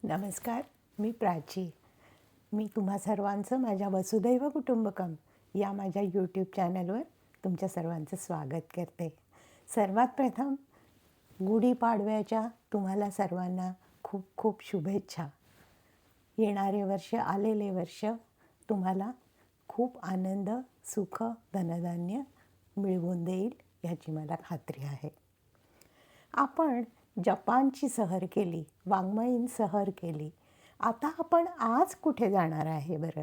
नमस्कार. मी प्राची. मी तुम्हा सर्वांचं माझ्या वसुधैव कुटुंबकम या माझ्या यूट्यूब चॅनलवर तुमच्या सर्वांचं स्वागत करते. सर्वात प्रथम गुढीपाडव्याच्या तुम्हाला सर्वांना खूप खूप शुभेच्छा. येणारे वर्ष, आलेले वर्ष तुम्हाला खूप आनंद, सुख, धनधान्य मिळवून देईल ह्याची मला खात्री आहे. आपण जपानची सहल केली, वाङ्मयीन सहल केली. आता आपण आज कुठे जाणार आहे बरं?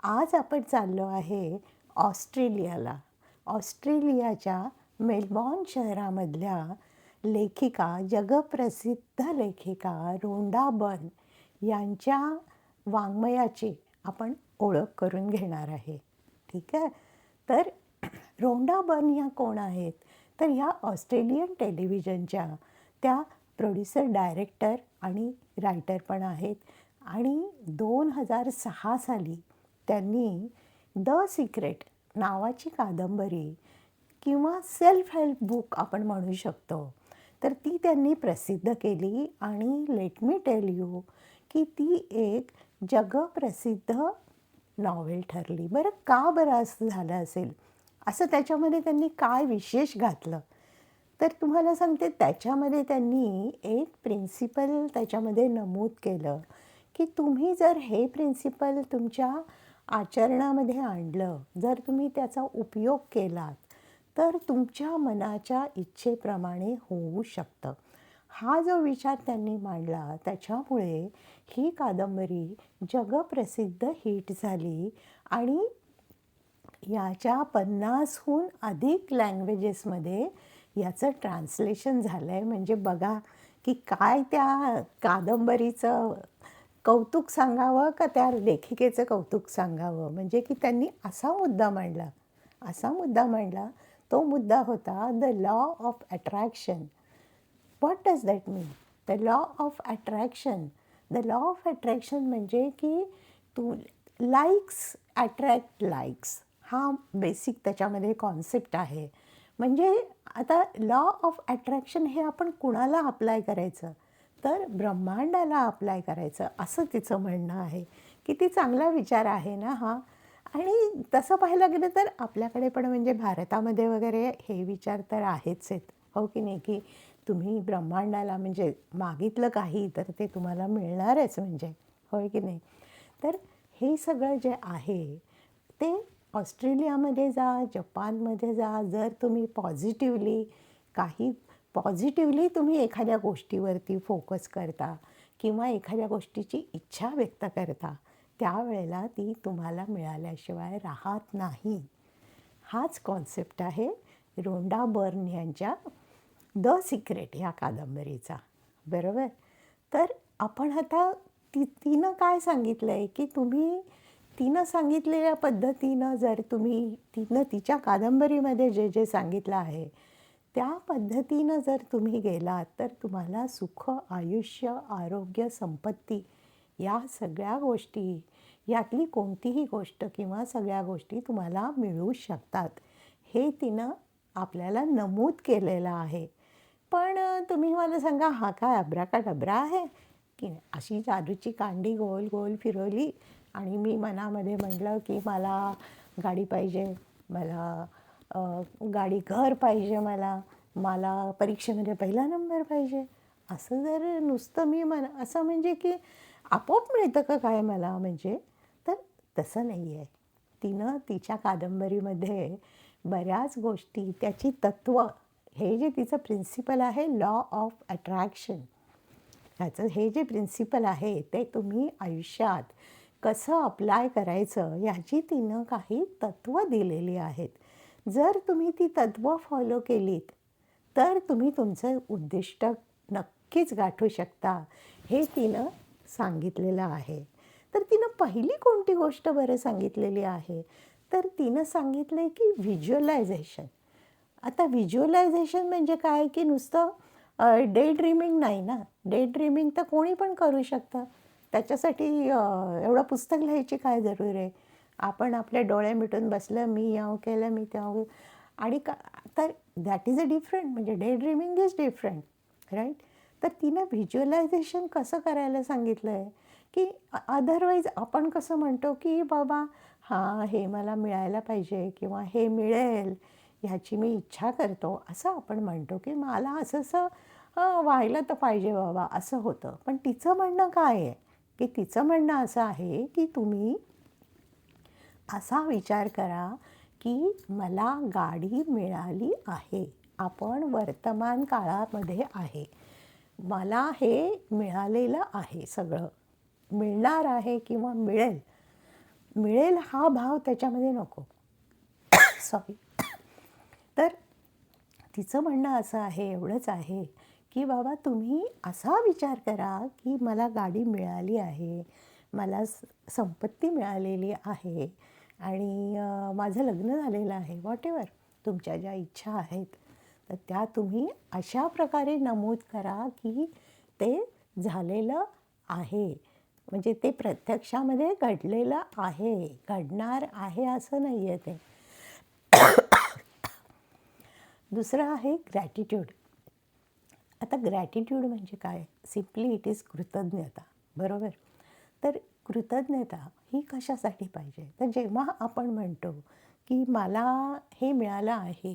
आज आपण चाललो आहे ऑस्ट्रेलियाला. ऑस्ट्रेलियाच्या मेलबॉर्न शहरामधल्या लेखिका, जगप्रसिद्ध लेखिका रोंडा बर्न यांच्या वाङ्मयाची आपण ओळख करून घेणार आहे. ठीक आहे. तर रोंडा बर्न या कोण आहेत? तर ह्या ऑस्ट्रेलियन टेलिव्हिजनच्या त्या प्रोड्युसर, डायरेक्टर आणि रायटर पण आहेत. आणि 2006 साली त्यांनी द सिक्रेट नावाची कादंबरी किंवा सेल्फ हेल्प बुक आपण म्हणू शकतो, तर ती त्यांनी प्रसिद्ध केली. आणि लेट मी टेल यू की ती एक जगप्रसिद्ध नॉव्हेल ठरली. बरं, का बरं असं झालं असेल? असं त्याच्यामध्ये त्यांनी काय विशेष घातलं? तर तुम्हाला सांगते, त्याच्यामध्ये त्यांनी एक प्रिन्सिपल त्याच्यामध्ये नमूद केलं की तुम्ही जर हे प्रिन्सिपल तुमच्या आचरणामध्ये आणलं, जर तुम्ही त्याचा उपयोग केलात, तर तुमच्या मनाच्या इच्छेप्रमाणे होऊ शकतं. हा जो विचार त्यांनी मांडला, त्याच्यामुळे ही कादंबरी जगप्रसिद्ध हिट झाली. आणि याच्या 50हून अधिक लँग्वेजेसमध्ये याचं ट्रान्सलेशन झालं आहे. म्हणजे बघा की काय त्या कादंबरीचं कौतुक सांगावं का त्या लेखिकेचं कौतुक सांगावं. म्हणजे की त्यांनी असा मुद्दा मांडला. तो मुद्दा होता the law of attraction. What does that mean? The law of attraction. The law of attraction म्हणजे की तू लाईक्स अट्रॅक्ट लाईक्स, हा बेसिक त्याच्यामध्ये कॉन्सेप्ट आहे. म्हणजे आता लॉ ऑफ अट्रॅक्शन हे आपण कुणाला अप्लाय करायचं? तर ब्रह्मांडाला अप्लाय करायचं, असं तिचं म्हणणं आहे. किती चांगला विचार आहे ना हा. आणि तसं पाहायला गेलं तर आपल्याकडे पण म्हणजे भारतामध्ये वगैरे हे विचार तर आहेच आहेत, हो की नाही? की तुम्ही ब्रह्मांडाला म्हणजे मागितलं काही तर ते तुम्हाला मिळणारच, म्हणजे होय की नाही? तर हे सगळं जे आहे ते ऑस्ट्रेलियामध्ये जा, जपानमध्ये जा, जर तुम्ही पॉझिटिव्हली तुम्ही एखाद्या गोष्टीवरती फोकस करता किंवा एखाद्या गोष्टीची इच्छा व्यक्त करता, त्यावेळेला ती तुम्हाला मिळाल्याशिवाय राहत नाही. हाच कॉन्सेप्ट आहे रोंडा बर्न यांच्या द सिक्रेट ह्या कादंबरीचा, बरोबर? तर आपण आता तिनं काय सांगितलं आहे की तिनं सांगितलेल्या पद्धतीनं जर तिनं तिच्या कादंबरीमध्ये जे जे सांगितलं आहे त्या पद्धतीनं जर तुम्ही गेलात, तर तुम्हाला सुख, आयुष्य, आरोग्य, संपत्ती या सगळ्या गोष्टी, यातली कोणतीही गोष्ट किंवा सगळ्या गोष्टी तुम्हाला मिळू शकतात. हे तिनं आपल्याला नमूद केलेलं आहे. पण तुम्ही मला सांगा, हा काय अब्राकाडब्रा आहे की अशी जादूची कांडी गोल गोल फिरवली आणि मी मनामध्ये म्हटलं की मला गाडी पाहिजे, मला घर पाहिजे, मला परीक्षेमध्ये पहिला नंबर पाहिजे, असं जर नुसतं मी असं म्हणजे की आपोआप मिळतं का काय मला? म्हणजे तर तसं नाही आहे. तिनं तिच्या कादंबरीमध्ये बऱ्याच गोष्टी, त्याची तत्त्व, हे जे तिचं प्रिन्सिपल आहे लॉ ऑफ अट्रॅक्शन, ह्याचं हे जे प्रिन्सिपल आहे ते तुम्ही आयुष्यात कसं अप्लाय करायचं याची तिनं काही तत्त्व दिलेली आहेत. जर तुम्ही ती तत्त्व फॉलो केलीत तर तुम्ही तुमचं उद्दिष्ट नक्कीच गाठू शकता, हे तिनं सांगितलेलं आहे. तर तिनं पहिली कोणती गोष्ट बरं सांगितलेली आहे? तर तिनं सांगितलं आहे की व्हिज्युअलायझेशन. आता व्हिज्युअलायझेशन म्हणजे काय? की नुसतं डे ड्रीमिंग नाही ना. डे ड्रीमिंग तर कोणी पण करू शकतं. त्याच्यासाठी एवढं पुस्तक लिहायची काय जरूर आहे? आपण आपले डोळे मिटून बसलं, मी याव केलं, मी त्याव, आणि तर दॅट इज अ डिफरंट, म्हणजे day dreaming is different, right? तर तिनं व्हिज्युअलायझेशन कसं करायला सांगितलं आहे, की अदरवाईज आपण कसं म्हणतो, की बाबा हां, हे मला मिळायला पाहिजे किंवा हे मिळेल ह्याची मी इच्छा करतो, असं आपण म्हणतो, की मला असं-असं व्हायला तर पाहिजे बाबा, असं होतं. पण तिचं म्हणणं काय आहे, की तिचं म्हणणं असं आहे, की तुम्ही असा विचार करा, की मला गाडी मिळाली आहे. आपण वर्तमान काळामध्ये आहे. मला हे मिळालेलं आहे सगळं. मिळणार आहे किंवा मिळेल. मिळेल हा भाव त्याच्यामध्ये नको. सॉरी. तर तिचं म्हणणं असं आहे, एवढंच आहे, की बाबा तुम्ही असा विचार करा, की मला गाडी मिळाली आहे, मला संपत्ती मिळालेली आहे आणि माझं लग्न झालेलं आहे, व्हॉटेवर तुमच्या ज्या इच्छा आहेत, तर त्या तुम्ही अशा प्रकारे नमूद करा, की ते झालेलं आहे. म्हणजे ते प्रत्यक्षामध्ये घडलेलं आहे, घडणार आहे असं नाही आहे ते. दुसरं आहे ग्रॅटिट्यूड. आता ग्रॅटिट्यूड म्हणजे काय? सिम्पली इट इज कृतज्ञता, बरोबर? तर कृतज्ञता ही कशासाठी पाहिजे? तर जेव्हा आपण म्हणतो, की मला हे मिळालं आहे,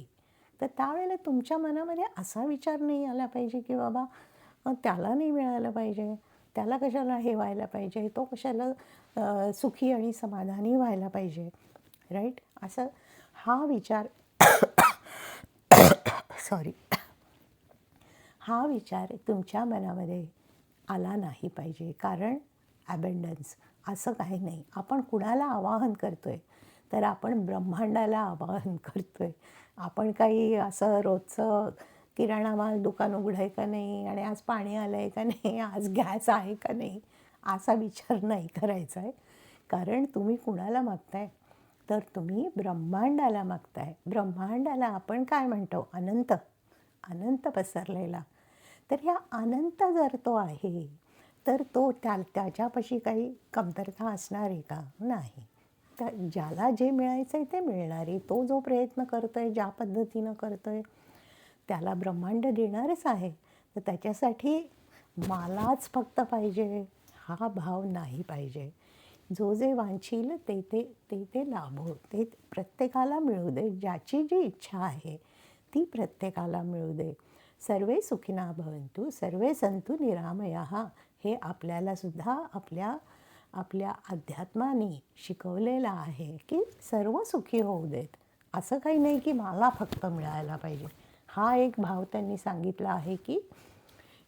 तर त्यावेळेला तुमच्या मनामध्ये असा विचार नाही आला पाहिजे, की बाबा त्याला नाही मिळालं पाहिजे, त्याला कशाला हे व्हायला पाहिजे, तो कशाला सुखी आणि समाधानी व्हायला पाहिजे, राईट? असं हा विचार सॉरी हा विचार तुमच्या मनामध्ये आला नाही पाहिजे. कारण ॲबंडन्स असं काही नाही. आपण कुणाला आवाहन करतो आहे, तर आपण ब्रह्मांडाला आवाहन करतो आहे. आपण काही असं रोजचं किराणा माल दुकान उघडं आहे का नाही आणि आज पाणी आलं आहे का नाही, आज गॅस आहे का नाही, असा विचार नाही करायचा आहे. कारण तुम्ही कुणाला मागताय, तर तुम्ही ब्रह्मांडाला मागताय. ब्रह्मांडाला आपण काय म्हणतो? अनंत. अनंत पसरलेला. तर ह्या अनंत जर तो आहे, तर तो त्याच्यापाशी काही कमतरता असणार आहे का? नाही. तर ज्याला जे मिळायचं आहे ते मिळणार आहे. तो जो प्रयत्न करतो आहे, ज्या पद्धतीनं करतो आहे, त्याला ब्रह्मांड देणारच आहे. तर त्याच्यासाठी मलाच फक्त पाहिजे हा भाव नाही पाहिजे. जो जे वांछील ते ते ते ते लाभो. ते प्रत्येकाला मिळू दे. ज्याची जी इच्छा आहे ती प्रत्येकाला मिळू दे. सर्वे सुखिना भवन्तु, सर्वे सन्तु निरामयाः. हे आपल्यालासुद्धा आपल्या अध्यात्माने शिकवलेलं आहे, की सर्व सुखी होऊ देत. असं काही नाही, की मला फक्त मिळायला पाहिजे. हा एक भाव त्यांनी सांगितला आहे, की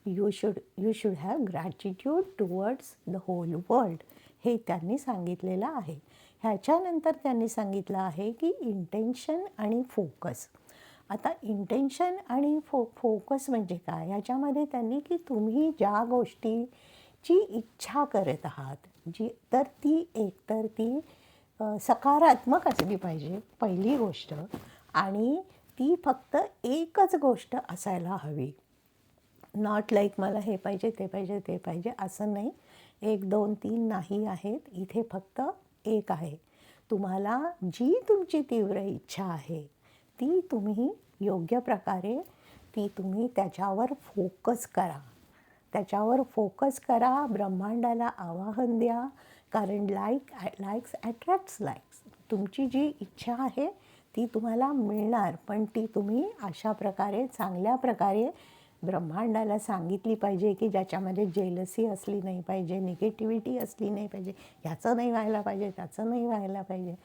you should have gratitude towards the whole world. हे त्यांनी सांगितलेलं आहे. ह्याच्यानंतर त्यांनी सांगितलं आहे, की इंटेन्शन आणि फोकस. आता इंटेन्शन आणि फोकस म्हणजे काय? ह्याच्यामध्ये त्यांनी, की तुम्ही ज्या गोष्टीची इच्छा करत आहात, तर ती एकतर ती सकारात्मक असली पाहिजे, पहिली गोष्ट. आणि ती फक्त एकच गोष्ट असायला हवी. नॉट लाईक मला हे पाहिजे, ते पाहिजे, ते पाहिजे असं नाही. 1, 2, 3 नाही आहेत. इथे फक्त एक आहे. तुम्हाला जी तुमची तीव्र इच्छा आहे, ती तुम्ही योग्य प्रकारे तुम्ही त्याच्यावर फोकस करा. त्याच्यावर फोकस करा. ब्रह्मांडाला आवाहन द्या. कारण लाईक्स अट्रॅक्ट्स लाईक्स. तुमची जी इच्छा आहे ती तुम्हाला मिळणार. पण ती तुम्ही अशा प्रकारे, चांगल्या प्रकारे ब्रह्मांडाला सांगितली पाहिजे, की ज्याच्यामध्ये जेलसी असली नाही पाहिजे, निगेटिव्हिटी असली नाही पाहिजे. ह्याचं नाही व्हायला पाहिजे, त्याचं नाही व्हायला पाहिजे,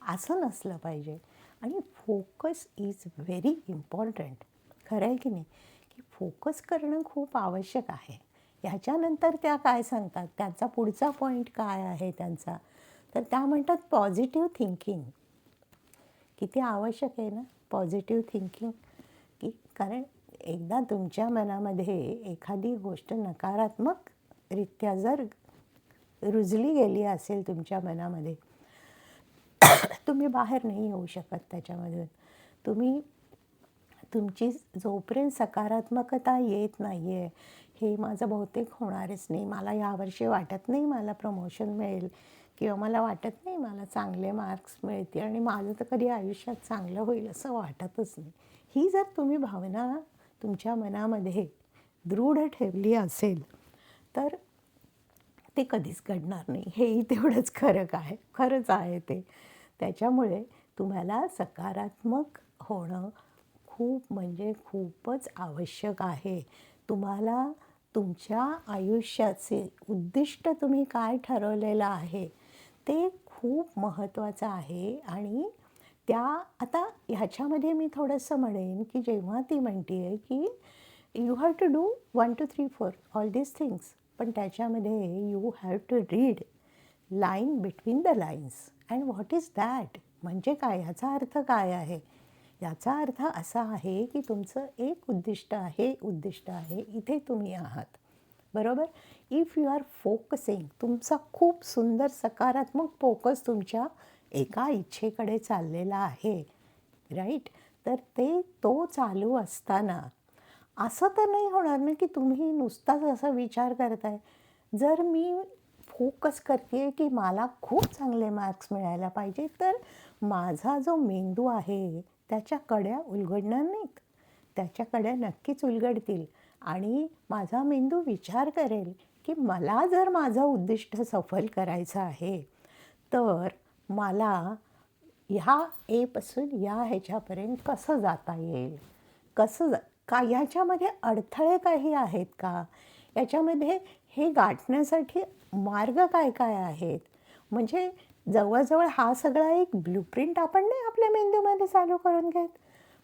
असं नसलं पाहिजे. आणि फोकस इज व्हेरी इम्पॉर्टंट. खरं आहे की नाही? की फोकस करणं खूप आवश्यक आहे. ह्याच्यानंतर त्या काय सांगतात, त्यांचा पुढचा पॉईंट काय आहे त्यांचा, तर त्या म्हणतात पॉझिटिव्ह थिंकिंग. किती आवश्यक आहे ना पॉझिटिव्ह थिंकिंग. की कारण एकदा तुमच्या मनामध्ये एखादी गोष्ट नकारात्मकरित्या जर रुजली गेली असेल तुमच्या मनामध्ये, तुम्ही बाहेर नाही येऊ शकत त्याच्यामधून. तुमची जोपर्यंत सकारात्मकता येत नाही आहे, हे माझं बहुतेक होणारच नाही, मला यावर्षी वाटत नाही मला प्रमोशन मिळेल, किंवा मला वाटत नाही मला चांगले मार्क्स मिळतील आणि माझं तर कधी आयुष्यात चांगलं होईल असं वाटतच नाही. ही जर तुम्ही भावना तुमच्या मनामध्ये दृढ ठेवली असेल तर ते कधीच घडणार नाही. हेही तेवढंच खरंच आहे ते. त्याच्यामुळे तुम्हाला सकारात्मक होणं खूप म्हणजे खूपच आवश्यक आहे. तुम्हाला तुमच्या आयुष्याचे उद्दिष्ट तुम्ही काय ठरवलेलं आहे, ते खूप महत्त्वाचं आहे आणि त्या आता ह्याच्यामध्ये मी थोडंसं म्हणेन, की जेव्हा ती म्हणते आहे, की you have to do 1, 2, 3, 4 all these things. पण त्याच्यामध्ये you have to read line between the lines. And what is that? म्हणजे काय? ह्याचा अर्थ काय आहे? याचा अर्थ असा आहे, की तुमचं एक उद्दिष्ट आहे, इथे तुम्ही आहात. बरोबर? इफ यू आर फोकसिंग, तुमचा खूप सुंदर सकारात्मक फोकस तुमच्या एका इच्छेकडे चाललेला आहे, राईट? तर तो चालू असताना असं तर नाही होणार ना, की तुम्ही नुसताच असा विचार करताय. जर मी फोकस करते की मला खूप चांगले मार्क्स मिळायला पाहिजे, तर माझा जो मेंदू आहे त्याच्या कड्या उलगडणार नाहीत. त्याच्या कड्या नक्कीच उलगडतील आणि माझा मेंदू विचार करेल, की मला जर माझं उद्दिष्ट सफल करायचं आहे, तर मला ह्या एपासून या ह्याच्यापर्यंत कसं जाता येईल? कसं का ह्याच्यामध्ये अडथळे काही आहेत का? याच्यामध्ये हे गाठण्यासाठी मार्ग काय काय आहेत? म्हणजे जवळ हा सगळा एक ब्लूप्रिंट आपण नाही आपल्या मेंदूमध्ये चालू करून घेत.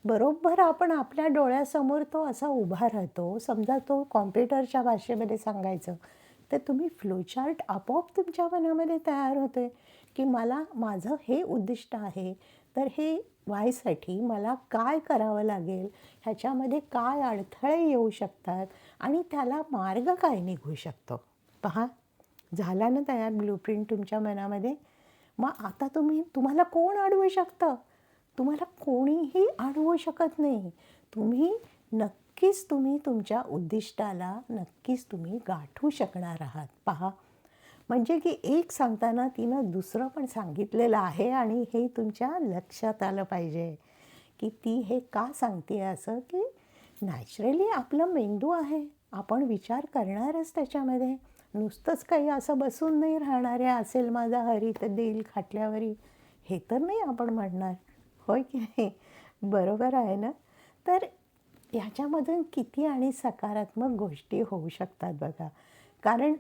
बरोबर आपण आपल्या डोळ्यासमोर तो असा उभा राहतो. समजा तो कॉम्प्युटरच्या भाषेमध्ये सांगायचं, तर तुम्ही फ्लोचार्ट आपोआप तुमच्या मनामध्ये तयार होते, की मला माझं हे उद्दिष्ट आहे, तर हे व्हायसाठी मला काय करावं लागेल, ह्याच्यामध्ये काय अडथळे येऊ शकतात आणि त्याला मार्ग काय निघू शकतो. पहा, झाला ना तयार ब्लूप्रिंट तुमच्या मनामध्ये. मग आता तुम्हाला कोण अडवू शकतं? तुम्हाला कोणीही अडवू शकत नाही. तुम्ही तुमच्या उद्दिष्टाला नक्कीच तुम्ही गाठू शकणार आहात. पहा, म्हणजे की एक सांगताना तिनं दुसरं पण सांगितलेलं आहे आणि हे तुमच्या लक्षात आलं पाहिजे, की ती हे का सांगते असं, की नॅचरली आपलं मेंदू आहे. आपण विचार करणारच त्याच्यामध्ये. नुसतंच काही असं बसून नाही राहणार आहे, असेल माझा हरी तर देईल खाटल्यावरी, हे तर नाही आपण म्हणणार. होय की नाही? बरोबर आहे ना? तर ह्याच्यामधून किती आणि सकारात्मक गोष्टी होऊ शकतात बघा. कारण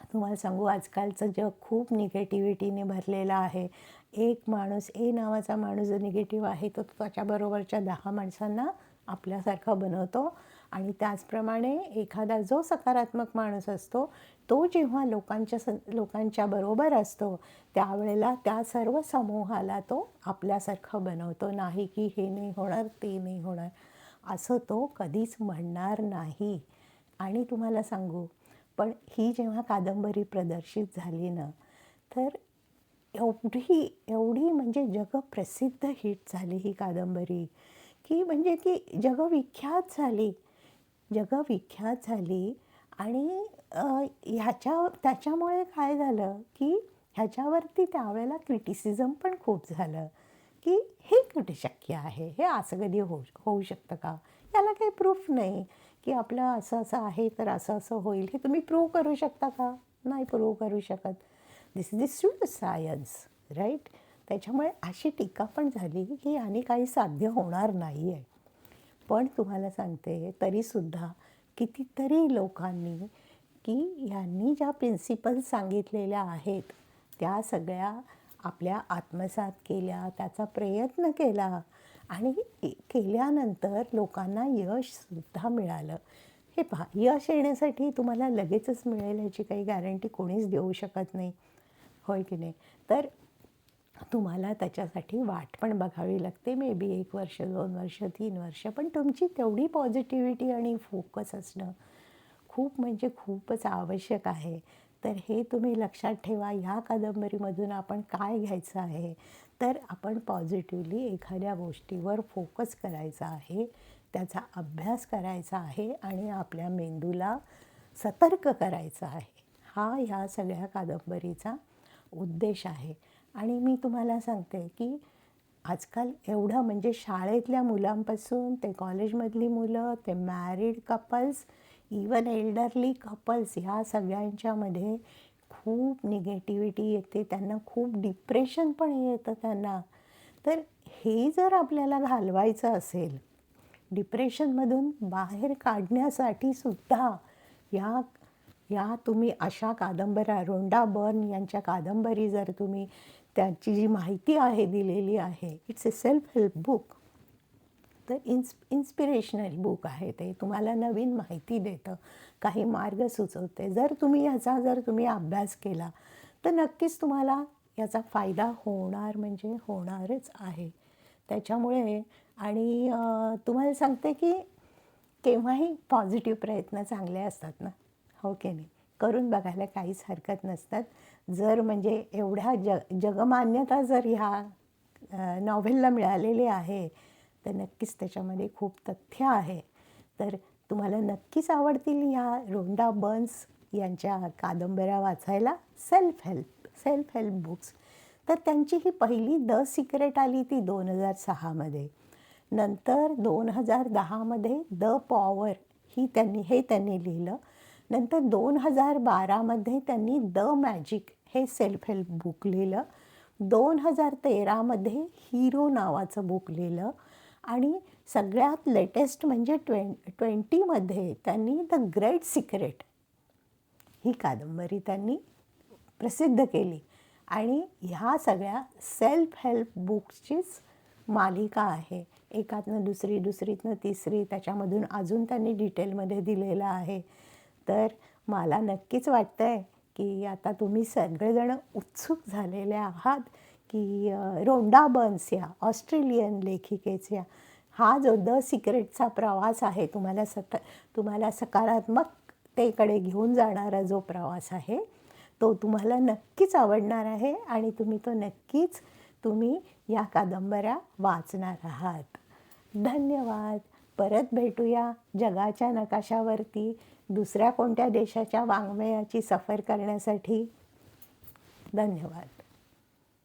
तुम्हाला सांगू आजकालचं जग खूप निगेटिव्हिटीने भरलेलं आहे. एक माणूस ए नावाचा माणूस जो निगेटिव्ह आहे तो त्याच्याबरोबरच्या 10 माणसांना आपल्यासारखा बनवतो आणि त्याचप्रमाणे एखादा जो सकारात्मक माणूस असतो तो जेव्हा लोकांच्या बरोबर असतो त्यावेळेला त्या सर्व समूहाला तो आपल्यासारखं बनवतो. नाही की हे नाही होणार, ते नाही होणार असं तो कधीच म्हणणार नाही. आणि तुम्हाला सांगू, पण ही जेव्हा कादंबरी प्रदर्शित झाली ना, तर एवढी म्हणजे जगप्रसिद्ध हिट झाली ही कादंबरी, की म्हणजे ती जगविख्यात झाली आणि त्याच्यामुळे काय झालं, की ह्याच्यावरती त्यावेळेला क्रिटिसिझम पण खूप झालं, की हे कुठे शक्य आहे? हे असं कधी होऊ शकतं का? याला काही प्रूफ नाही, की आपलं असं आहे तर असं होईल. हे तुम्ही प्रूव्ह करू शकता का? नाही प्रूव्ह करू शकत. This is the pseudo science, right? त्याच्यामुळे अशी टीका पण झाली, की याने काही साध्य होणार नाही आहे. पण तुम्हाला सांगते तरीसुद्धा कितीतरी लोकांनी, की ह्यांनी ज्या प्रिन्सिपल्स सांगितलेल्या आहेत, त्या सगळ्या आपल्या आत्मसात केल्या, त्याचा प्रयत्न केला आणि केल्यानंतर लोकांना यशसुद्धा मिळालं. हे पहा, यश येण्यासाठी तुम्हाला लगेचच मिळेल ह्याची काही गॅरंटी कोणीच देऊ शकत नाही. होय की नाही? तर तुम्हाला त्याच्यासाठी वाट पण बघावी लागते. मे बी 1 वर्ष, 2 वर्ष, 3 वर्ष. पण तुमची तेवढी पॉझिटिव्हिटी आणि फोकस असणं खूप म्हणजे खूपच आवश्यक आहे. तर हे तुम्ही लक्षात ठेवा. ह्या कादंबरीमधून आपण काय घ्यायचं आहे, तर आपण पॉझिटिव्हली एखाद्या गोष्टीवर फोकस करायचा आहे, त्याचा अभ्यास करायचा आहे आणि आपल्या मेंदूला सतर्क करायचं आहे. हा ह्या सगळ्या कादंबरीचा उद्देश आहे. आणि मी तुम्हाला सांगते, की आजकाल एवढं म्हणजे शाळेतल्या मुलांपासून ते कॉलेजमधली मुलं, ते married couples, even elderly couples ह्या सगळ्यांच्यामध्ये खूप निगेटिव्हिटी येते. त्यांना खूप डिप्रेशन पण येतं त्यांना. तर हे जर आपल्याला घालवायचं असेल, डिप्रेशनमधून बाहेर काढण्यासाठी सुद्धा या या तुम्ही अशा कादंबऱ्या रोंडा बर्न यांच्या कादंबरी जर तुम्ही त्यांची जी माहिती आहे दिलेली आहे, it's a self help book. तर इन्स्पिरेशनल बुक आहे ते. तुम्हाला नवीन माहिती देतं, काही मार्ग सुचवते. जर तुम्ही अभ्यास केला तर नक्कीच तुम्हाला याचा फायदा होणार म्हणजे होणारच आहे. त्याच्यामुळे आणि तुम्हाला सांगते की केव्हाही पॉझिटिव्ह प्रयत्न चांगले असतात ना, हो की नाही? करून बघायला काहीच हरकत नसतात. जर म्हणजे एवढ्या जगमान्यता जर ह्या नॉव्हेलला मिळालेली आहे, तर नक्कीच त्याच्यामध्ये खूप तथ्य आहे. तर तुम्हाला नक्कीच आवडतील ह्या रोंडा बर्न्स यांच्या कादंबऱ्या वाचायला. Self help books. तर त्यांची ही पहिली द सिक्रेट आली ती 2006 मध्ये. नंतर 2010 मध्ये द पॉवर हे त्यांनी लिहिलं. नंतर 2012 मध्ये त्यांनी द मॅजिक हे सेल्फ हेल्प बुक लिहिलं. 2013 मध्ये हिरो नावाचं बुक लिहिलं. आणि सगळ्यात लेटेस्ट म्हणजे 2020 त्यांनी द ग्रेट सिक्रेट ही कादंबरी त्यांनी प्रसिद्ध केली. आणि ह्या सगळ्या सेल्फ हेल्प बुक्सचीच मालिका आहे. एकातनं दुसरी, दुसरीतनं तिसरी, त्याच्यामधून अजून त्यांनी डिटेलमध्ये दिलेलं आहे. तर मला नक्कीच वाटतं आहे की आता तुम्ही सगळेजण उत्सुक झालेले आहात की रोंडा बर्न्स या ऑस्ट्रेलियन लेखिकेचा हा जो द सिक्रेटचा प्रवास आहे, तुम्हाला सकारात्मकतेकडे घेऊन जाणारा जो प्रवास आहे, तो तुम्हाला नक्कीच आवडणार आहे आणि तुम्ही या कादंबऱ्या वाचणार आहात. धन्यवाद. परत भेटूया जगाच्या नकाशावरती दुसऱ्या कोणत्या देशाच्या वाङ्मयाची सफर करण्यासाठी. धन्यवाद.